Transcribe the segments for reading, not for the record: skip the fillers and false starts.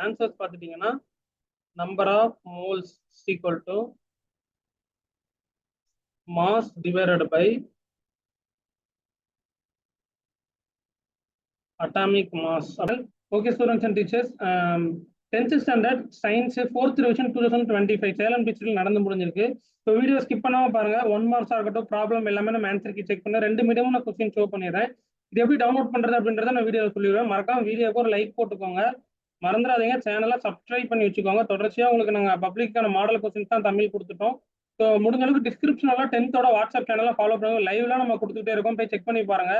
Answers பார்த்துட்டீங்கன்னா number of moles equal to mass divided by atomic mass. Okay, students and teachers, 10th standard science 4th revision 2025 Salem டிஸ்ட்ரிக்ட்ல நடந்து முடிஞ்சிருக்கு. So video skip பண்ணாம பாருங்க. 1 மார்க்ஸா இருக்கட்டும், problem எல்லாமே நம்ம ஆன்சர் கீ செக் பண்ண 2 மீடியமும் நான் கொஸ்டின் ஷோ பண்ணிடுறேன். இது எப்படி டவுன்லோட் பண்றது அப்படின்றத நான் வீடியோ சொல்லிடுவேன். மறக்காம வீடியோக்கு ஒரு லைக் போட்டுக்கோங்க. மறந்துடாதீங்க, சேனலை சப்ஸ்கிரைப் பண்ணி வச்சுக்கோங்க. தொடர்ச்சியா உங்களுக்கு நாங்கள் பப்ளிக்கான மாடல் கொஸ்டின்ஸ் தான் தமிழ் கொடுத்துட்டோம். ஸோ முடிஞ்ச அளவுக்கு டிஸ்கிரிப்ஷன்ல 10th வாட்ஸ்அப் சேனலை ஃபாலோ பண்ணுங்க. லைவ்ல நம்ம கொடுத்துட்டே இருக்கோம், போய் செக் பண்ணி பாருங்க.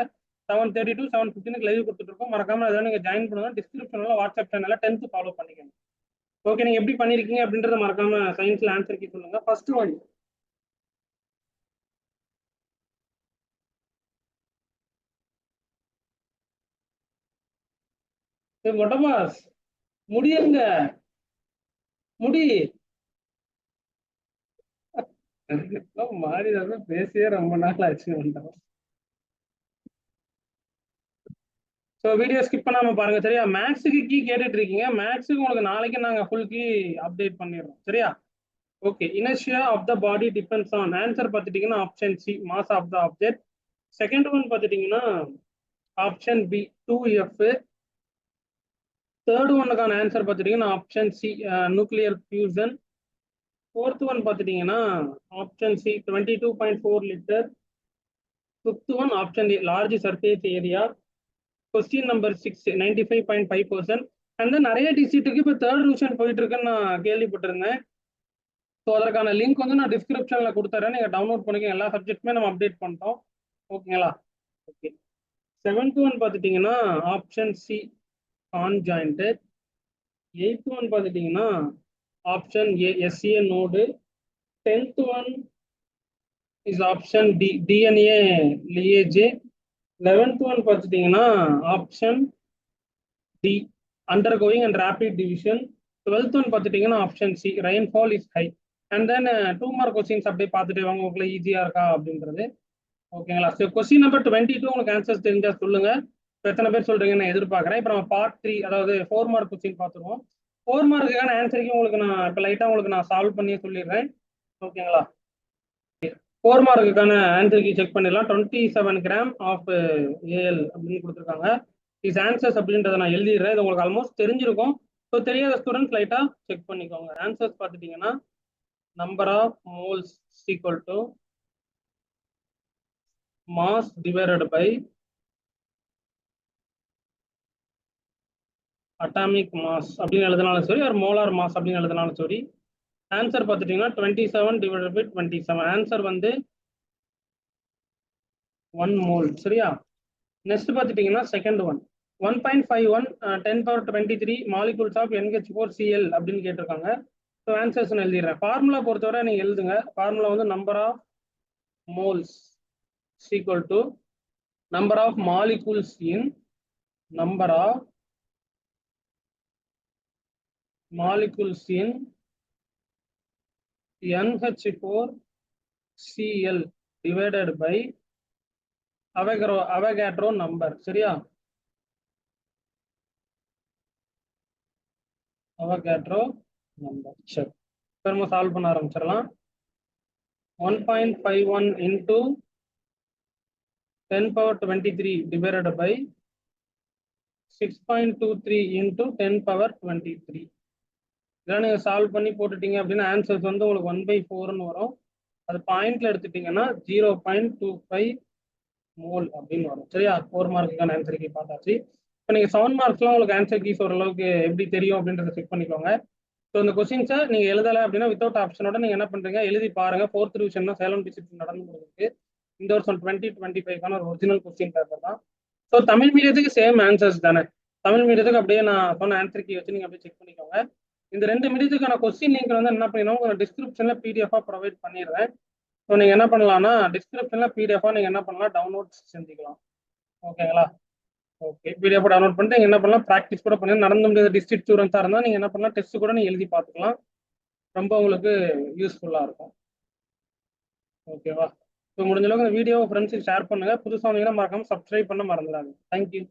7:30 to 7:15 லைவ் கொடுத்துட்டு இருக்கோம். மறக்காம அதான் நீங்க ஜாயின் பண்ணுங்க. டிஸ்கிரிப்ஷன்ல வாட்ஸ்அப் சேனல்ல 10th ஃபாலோ பண்ணிக்கோங்க. ஓகே, நீங்க எப்படி பண்ணிருக்கீங்க அப்படின்றத மறக்காம சயின்ஸ்ல ஆன்சர் கீ சொல்லுங்க. ஃபர்ஸ்ட் ஒன், மொட்டமாஸ் முடியுங்க, முடி மாறி பேசியே ரொம்ப நாள் ஆச்சு. ஸோ வீடியோ ஸ்கிப் பண்ணாம பாருங்க, சரியா? மேக்ஸுக்கு கீ கேட்டுட்டு இருக்கீங்க. மேக்ஸுக்கு உங்களுக்கு நாளைக்கு நாங்க ஃபுல் கீ அப்டேட் பண்ணிடுறோம், சரியா? Okay, inertia of the body depends on. Answer பார்த்துட்டீங்கன்னா option C, mass of the object. Second one பார்த்துட்டீங்கன்னா ஆப்ஷன் பி, 2F. தேர்ட் ஒன்னுக்கான ஆன்சர் பார்த்துட்டீங்கன்னா option C, nuclear fusion. Fourth one பார்த்துட்டீங்கன்னா option C, 22.4 litre. Fifth one option A, large surface area. Question number 6, 95.5%. And then நிறைய டிஸ்ட்ரிக்ட்டுக்கு இப்போ third division போயிட்டு இருக்குன்னு நான் கேள்விப்பட்டிருந்தேன். ஸோ அதற்கான லிங்க் வந்து நான் டிஸ்கிரிப்ஷன்ல கொடுத்துறேன், நீங்கள் டவுன்லோட் பண்ணிக்க. எல்லா சப்ஜெக்ட்டுமே நம்ம அப்டேட் பண்ணிட்டோம், ஓகேங்களா? ஓகே, செவன்த் ஒன் பார்த்துட்டீங்கன்னா option C, conjointed. Eighth one பார்த்துட்டீங்கன்னா option A, SA node. 10th one is option D, DNA ligase. 11th one பார்த்துட்டீங்கன்னா option D, undergoing and rapid division. 12th one பார்த்துட்டீங்கன்னா option C, rainfall is high. And then 2 mark questions அப்படியே பார்த்துட்டு வாங்க, உங்களுக்கு ஈஸியா இருக்கா அப்படின்றது, ஓகேங்களா? ஸோ கொஸ்டின் நம்பர் 22 உங்களுக்கு ஆன்சர்ஸ் தெரிஞ்சா சொல்லுங்க. இப்போ எத்தனை பேர் சொல்றீங்க நான் எதிர்பார்க்குறேன். இப்போ நம்ம பார்ட் 3, அதாவது 4 மார்க் கொஸ்டின் பார்த்துருவோம். 4 மார்க்குக்கான ஆன்சருக்கு உங்களுக்கு நான் இப்போ லைட்டாக உங்களுக்கு நான் சால்வ் பண்ணி சொல்லிடுறேன், ஓகேங்களா? 4 மார்க்குக்கான ஆன்சருக்கு செக் பண்ணிடலாம். 27 கிராம் ஆஃப் ஏஎல் அப்படின்னு கொடுத்துருக்காங்க. இஸ் ஆன்சர்ஸ் அப்படின்றத நான் எழுதிடுறேன். இது உங்களுக்கு ஆல்மோஸ்ட் தெரிஞ்சிருக்கும். ஸோ தெரியாத ஸ்டூடெண்ட்ஸ் லைட்டாக செக் பண்ணிக்கோங்க. ஆன்சர்ஸ் பார்த்துட்டீங்கன்னா number of moles equal to mass divided by atomic mass அப்படின்னு எழுதினாலும் சரி, ஒரு மோலார் மாஸ் அப்படின்னு எழுதினாலும் சரி. ஆன்சர் பார்த்துட்டீங்கன்னா 27 டிவைடட் பை 27. ஆன்சர் வந்து 1 மோல், சரியா? நெக்ஸ்ட் பார்த்துட்டீங்கன்னா second one, 1.51 10^23 molecules of NH4Cl அப்படின்னு கேட்டிருக்காங்க. ஸோ ஆன்சர்ஸ் நான் எழுதிடுறேன். ஃபார்முலா பொறுத்தவரை நீங்க எழுதுங்க. ஃபார்முலா வந்து number of moles equal to number of molecules in number of molecules in NH4Cl divided by Avogadro number, சரியா? Avogadro number. சரி, நம்ம சால்வ் பண்ண ஆரம்பிச்சிடலாம். 1.51 into 10^23 divided by 6.23 into 10^23. இதெல்லாம் நீங்க சால்வ் பண்ணி போட்டுட்டீங்க அப்படின்னா ஆன்சர்ஸ் வந்து உங்களுக்கு 1/4ன்னு வரும். அது பாயிண்ட்ல எடுத்துட்டீங்கன்னா 0.25 மோல் அப்படின்னு வரும், சரியா? 4 மார்க்குக்கான ஆன்சர் கீ பார்த்தாச்சு. இப்போ நீங்க 7 மார்க்ஸ்லாம் உங்களுக்கு ஆன்சர் கீஸ் ஓரளவுக்கு எப்படி தெரியும் அப்படின்றத செக் பண்ணிக்கோங்க. ஸோ இந்த கொஸ்டின்ஸை நீங்க எழுதலை அப்படின்னா வித்தவுட் ஆப்ஷனோட நீங்க என்ன பண்றீங்க, எழுதி பாருங்க. 4th டிவிஷன் தான் சேலம் டிஸ்ட்ரிக்ட் நடந்து முடிஞ்சிருக்கு. இந்த வருஷம் 2025க்கான ஒரு ஒரிஜினல் கொஸ்டின் பேப்பர் தான். ஸோ தமிழ் மீடியத்துக்கு சேம் ஆன்சர்ஸ் தானே. தமிழ் மீடியத்துக்கு அப்படியே நான் சொன்ன ஆன்சர் கீ வச்சு நீங்க அப்படியே செக் பண்ணிக்கோங்க. இந்த 2 மீடியத்துக்கான கொஸ்டின் லிங்க் வந்து என்ன பண்ணிடணும், உங்க டிஸ்கிரிப்ஷன்ல பிடிஎஃபா ப்ரொவைட் பண்ணிடுறேன். ஸோ நீங்க என்ன பண்ணலாம்னா டிஸ்கிரிப்ஷன்ல பிடிஎஃபா நீங்க என்ன பண்ணலாம், டவுன்லோட் செஞ்சுக்கலாம், ஓகேங்களா? ஓகே, பிடிஎஃப் டவுன்லோட் பண்ணிட்டு நீங்க என்ன பண்ணலாம், ப்ராக்டிஸ் கூட பண்ணி நடந்து முடியாத டிஸ்ட்ரிக்ட் ஸ்டூடெண்ட்ஸா இருந்தா நீங்க என்ன பண்ணலாம், டெஸ்ட் கூட நீங்க எழுதி பார்த்துக்கலாம். ரொம்ப உங்களுக்கு யூஸ்ஃபுல்லா இருக்கும், ஓகேவா? ஸோ முடிஞ்ச அளவுக்கு இந்த வீடியோ ஃப்ரெண்ட்ஸுக்கு ஷேர் பண்ணுங்க. புதுசாக வந்தீங்கன்னா மறக்காம சப்ஸ்கிரைப் பண்ண மறந்துடாங்க. தேங்க்யூ.